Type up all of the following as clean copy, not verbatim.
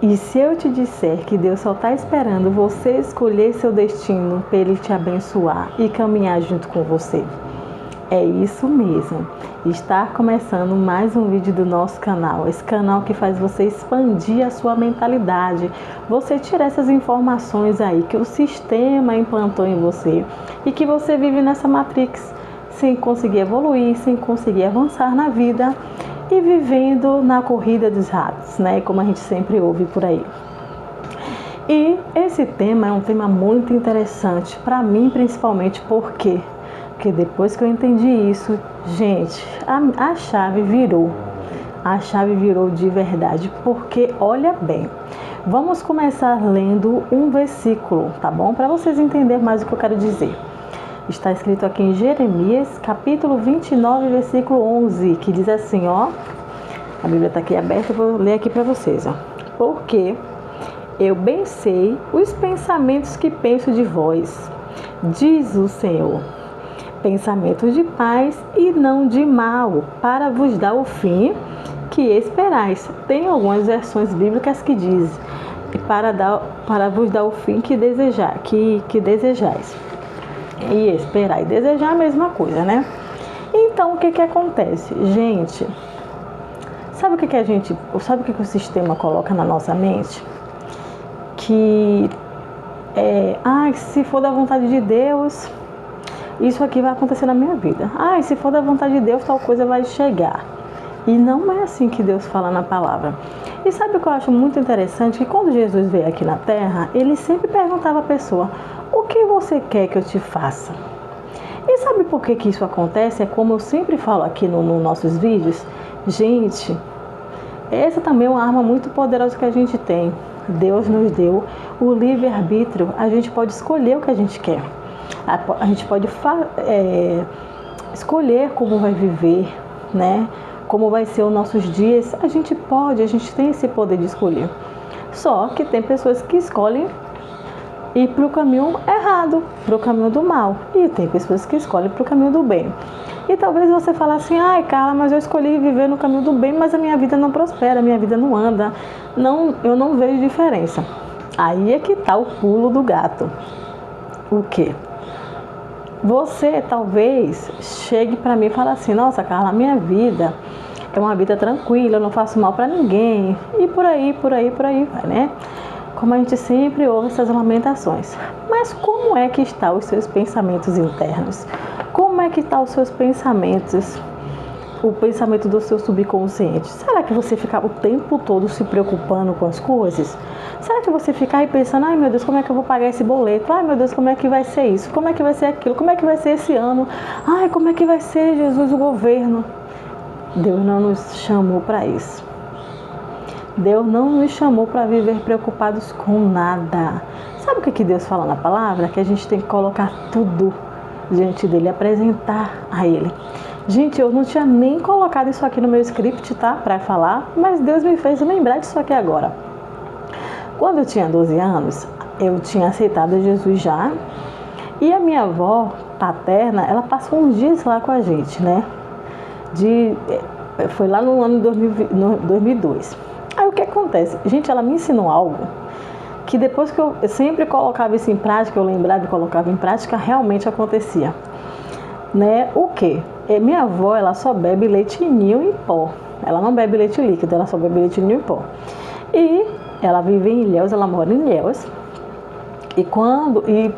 E se eu te disser que Deus só está esperando você escolher seu destino para Ele te abençoar e caminhar junto com você? É isso mesmo. Está começando mais um vídeo do nosso canal. Esse canal que faz você expandir a sua mentalidade. Você tirar essas informações aí que o sistema implantou em você e que você vive nessa matrix sem conseguir evoluir, sem conseguir avançar na vida e vivendo na corrida dos ratos, né? Como a gente sempre ouve por aí. E esse tema é um tema muito interessante para mim, principalmente porque depois que eu entendi isso, gente, a chave virou. A chave virou de verdade, porque olha bem, vamos começar lendo um versículo, tá bom? Para vocês entenderem mais o que eu quero dizer. Está escrito aqui em Jeremias, capítulo 29, versículo 11, que diz assim, ó. A Bíblia está aqui aberta, eu vou ler aqui para vocês, ó. Porque eu bem sei os pensamentos que penso de vós, diz o Senhor. Pensamentos de paz e não de mal, para vos dar o fim que esperais. Tem algumas versões bíblicas que dizem para vos dar o fim que desejais. E esperar e desejar a mesma coisa, né? Então, o que acontece? Gente, sabe o que o sistema coloca na nossa mente? Que se for da vontade de Deus, isso aqui vai acontecer na minha vida. Se for da vontade de Deus, tal coisa vai chegar. E não é assim que Deus fala na palavra. E sabe o que eu acho muito interessante? Que quando Jesus veio aqui na Terra, ele sempre perguntava à pessoa: o que você quer que eu te faça? E sabe por que isso acontece? É como eu sempre falo aqui nos nossos vídeos. Gente, essa também é uma arma muito poderosa que a gente tem. Deus nos deu o livre-arbítrio. A gente pode escolher o que a gente quer. A gente pode escolher como vai viver, né? Como vai ser os nossos dias. A gente tem esse poder de escolher. Só que tem pessoas que escolhem ir para o caminho errado, para o caminho do mal. E tem pessoas que escolhem para o caminho do bem. E talvez você fale assim, Carla, mas eu escolhi viver no caminho do bem, mas a minha vida não prospera, a minha vida não anda. Eu não vejo diferença. Aí é que está o pulo do gato. O quê? Você talvez chegue para mim e fale assim, nossa, Carla, a minha vida é uma vida tranquila, eu não faço mal para ninguém. E por aí vai, né? Como a gente sempre ouve essas lamentações. Mas como é que estão os seus pensamentos internos? Como é que estão os seus pensamentos? O pensamento do seu subconsciente? Será que você fica o tempo todo se preocupando com as coisas? Será que você fica aí pensando, meu Deus, como é que eu vou pagar esse boleto? Meu Deus, como é que vai ser isso? Como é que vai ser aquilo? Como é que vai ser esse ano? Como é que vai ser, Jesus, o governo? Deus não nos chamou para isso. Deus não nos chamou para viver preocupados com nada. Sabe o que Deus fala na palavra? Que a gente tem que colocar tudo diante dele, apresentar a ele. Gente, eu não tinha nem colocado isso aqui no meu script, tá? Para falar, mas Deus me fez lembrar disso aqui agora. Quando eu tinha 12 anos, eu tinha aceitado Jesus já. E a minha avó paterna, ela passou uns dias lá com a gente, né? Foi lá no ano 2002. Aí o que acontece? Gente, ela me ensinou algo que depois que eu sempre colocava isso em prática, eu lembrava e colocava em prática, realmente acontecia. Né? O quê? Minha avó, ela só bebe leite ninho em pó. Ela não bebe leite líquido, ela só bebe leite ninho em pó. E ela vive em Ilhéus, ela mora em Ilhéus. E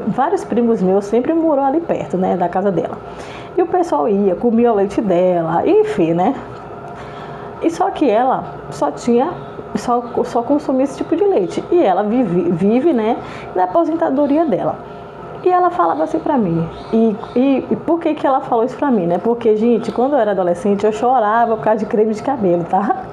vários primos meus sempre moram ali perto, né, da casa dela. E o pessoal ia, comia o leite dela, enfim, né? E só que ela só consumia esse tipo de leite. E ela vive, né, da aposentadoria dela. E ela falava assim pra mim. E por que ela falou isso pra mim, né? Porque, gente, quando eu era adolescente, eu chorava por causa de creme de cabelo, tá?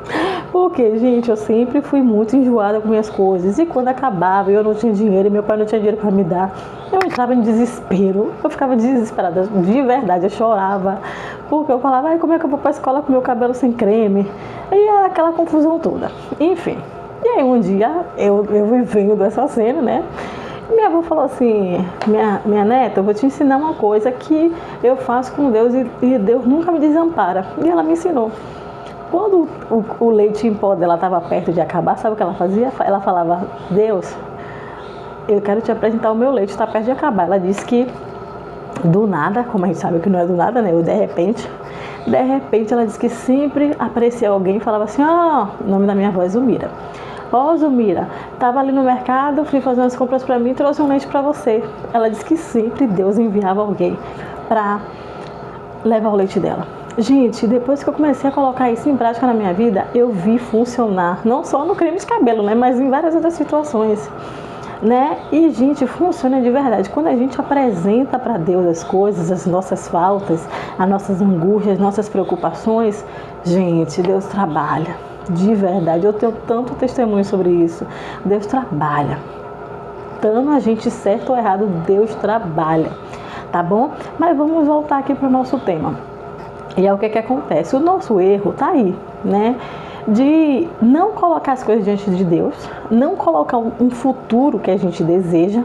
Porque, gente, eu sempre fui muito enjoada com minhas coisas. E quando acabava, eu não tinha dinheiro e meu pai não tinha dinheiro pra me dar, eu entrava em desespero. Eu ficava desesperada, de verdade, eu chorava. Porque eu falava, como é que eu vou pra escola com meu cabelo sem creme? E era aquela confusão toda. Enfim. E aí um dia, eu vivendo essa cena, né? Minha avó falou assim, minha neta, eu vou te ensinar uma coisa que eu faço com Deus e Deus nunca me desampara. E ela me ensinou. Quando o leite em pó dela estava perto de acabar, sabe o que ela fazia? Ela falava: Deus, eu quero te apresentar o meu leite, está perto de acabar. Ela disse que do nada, como a gente sabe que não é do nada, né? De repente ela disse que sempre aparecia alguém e falava assim: ó, o nome da minha avó é Zumira. Ó, Zumira, tava ali no mercado, fui fazer umas compras para mim e trouxe um leite para você. Ela disse que sempre Deus enviava alguém para levar o leite dela. Gente, depois que eu comecei a colocar isso em prática na minha vida, eu vi funcionar, não só no creme de cabelo, né, mas em várias outras situações, né? E, gente, funciona de verdade. Quando a gente apresenta para Deus as coisas, as nossas faltas, as nossas angústias, as nossas preocupações, gente, Deus trabalha, de verdade. Eu tenho tanto testemunho sobre isso. Deus trabalha. Tanto a gente certo ou errado, Deus trabalha, tá bom? Mas vamos voltar aqui para o nosso tema. E é o que acontece? O nosso erro tá aí, né? De não colocar as coisas diante de Deus, não colocar um futuro que a gente deseja,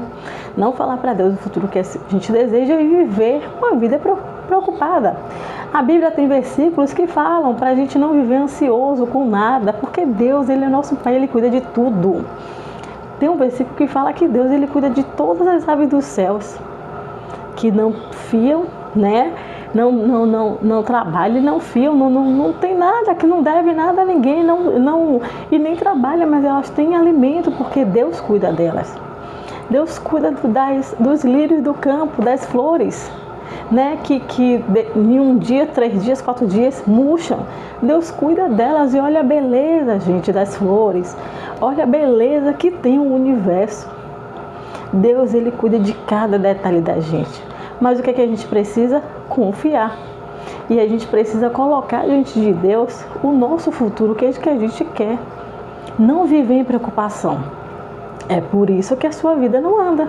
não falar para Deus o futuro que a gente deseja e viver uma vida preocupada. A Bíblia tem versículos que falam para a gente não viver ansioso com nada, porque Deus, Ele é nosso Pai, Ele cuida de tudo. Tem um versículo que fala que Deus, Ele cuida de todas as aves dos céus, que não fiam, né? Não trabalha, não fiam, não tem nada, que não deve nada a ninguém, e nem trabalha, mas elas têm alimento, porque Deus cuida delas. Deus cuida dos lírios do campo, das flores, né? Que em um dia, 3 dias, 4 dias murcham. Deus cuida delas e olha a beleza, gente, das flores. Olha a beleza que tem o universo. Deus, Ele cuida de cada detalhe da gente. Mas o que a gente precisa? Confiar. E a gente precisa colocar diante de Deus o nosso futuro, que é o que a gente quer. Não viver em preocupação. É por isso que a sua vida não anda.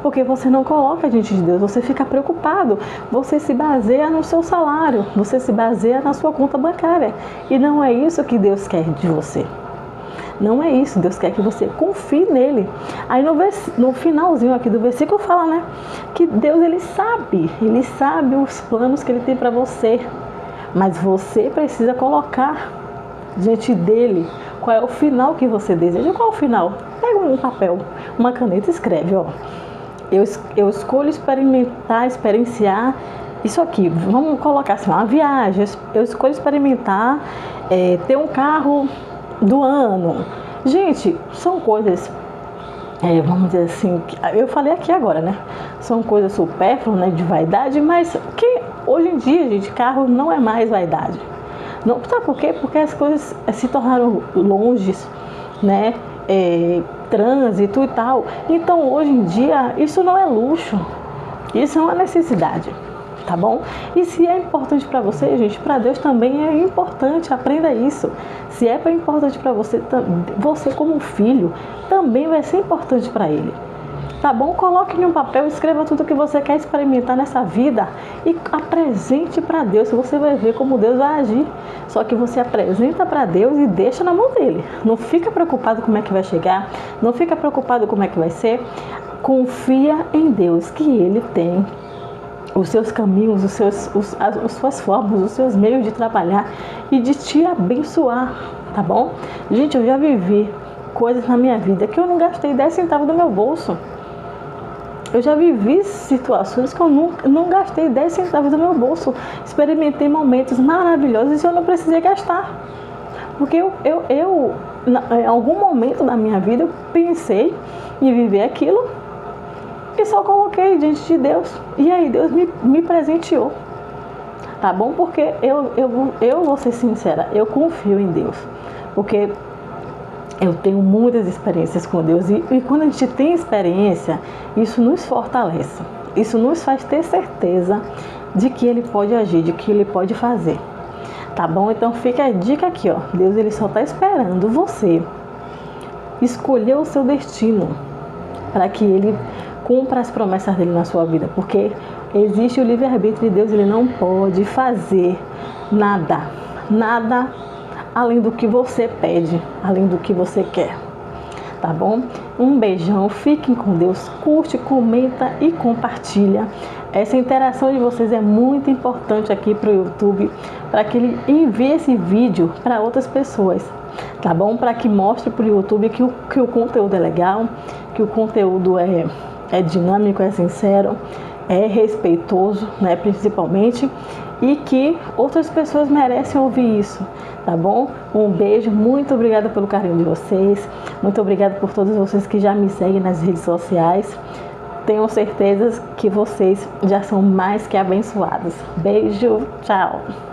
Porque você não coloca diante de Deus, você fica preocupado. Você se baseia no seu salário, você se baseia na sua conta bancária. E não é isso que Deus quer de você. Não é isso, Deus quer que você confie nele. Aí no finalzinho aqui do versículo fala, né, que Deus, Ele sabe os planos que Ele tem para você, mas você precisa colocar diante dele qual é o final que você deseja. Qual é o final? Pega um papel, uma caneta e escreve, ó, eu escolho experienciar isso aqui. Vamos colocar assim, uma viagem, eu escolho experimentar ter um carro do ano. Gente, são coisas, vamos dizer assim, eu falei aqui agora, né? São coisas supérfluas, né, de vaidade, mas que hoje em dia, gente, carro não é mais vaidade. Não, sabe por quê? Porque as coisas se tornaram longes, né? Trânsito e tal. Então, hoje em dia, isso não é luxo, isso é uma necessidade. Tá bom? E se é importante para você, gente, para Deus também é importante, aprenda isso. Se é importante para você, você como filho, também vai ser importante para Ele. Tá bom? Coloque em um papel, escreva tudo que você quer experimentar nessa vida e apresente para Deus. Você vai ver como Deus vai agir. Só que você apresenta para Deus e deixa na mão dele. Não fica preocupado como é que vai chegar, não fica preocupado como é que vai ser. Confia em Deus, que Ele tem os seus caminhos, as suas formas, os seus meios de trabalhar e de te abençoar, tá bom? Gente, eu já vivi coisas na minha vida que eu não gastei 10 centavos do meu bolso. Eu já vivi situações que eu não gastei 10 centavos do meu bolso. Experimentei momentos maravilhosos e eu não precisei gastar. Porque em algum momento da minha vida, eu pensei em viver aquilo e só coloquei diante de Deus. E aí Deus me presenteou. Tá bom? Porque eu vou ser sincera, eu confio em Deus. Porque eu tenho muitas experiências com Deus. E quando a gente tem experiência, isso nos fortalece. Isso nos faz ter certeza de que Ele pode agir, de que Ele pode fazer. Tá bom? Então fica a dica aqui, ó. Deus, Ele só está esperando você escolher o seu destino para que Ele cumpra as promessas dele na sua vida, porque existe o livre-arbítrio de Deus. Ele não pode fazer nada além do que você pede, além do que você quer, tá bom? Um beijão, fiquem com Deus, curte, comenta e compartilha. Essa interação de vocês é muito importante aqui para o YouTube, para que ele envie esse vídeo para outras pessoas, tá bom? Para que mostre para o YouTube que o conteúdo é legal, que o conteúdo é dinâmico, é sincero, é respeitoso, né, principalmente, e que outras pessoas merecem ouvir isso, tá bom? Um beijo, muito obrigada pelo carinho de vocês, muito obrigada por todos vocês que já me seguem nas redes sociais. Tenho certeza que vocês já são mais que abençoados. Beijo, tchau!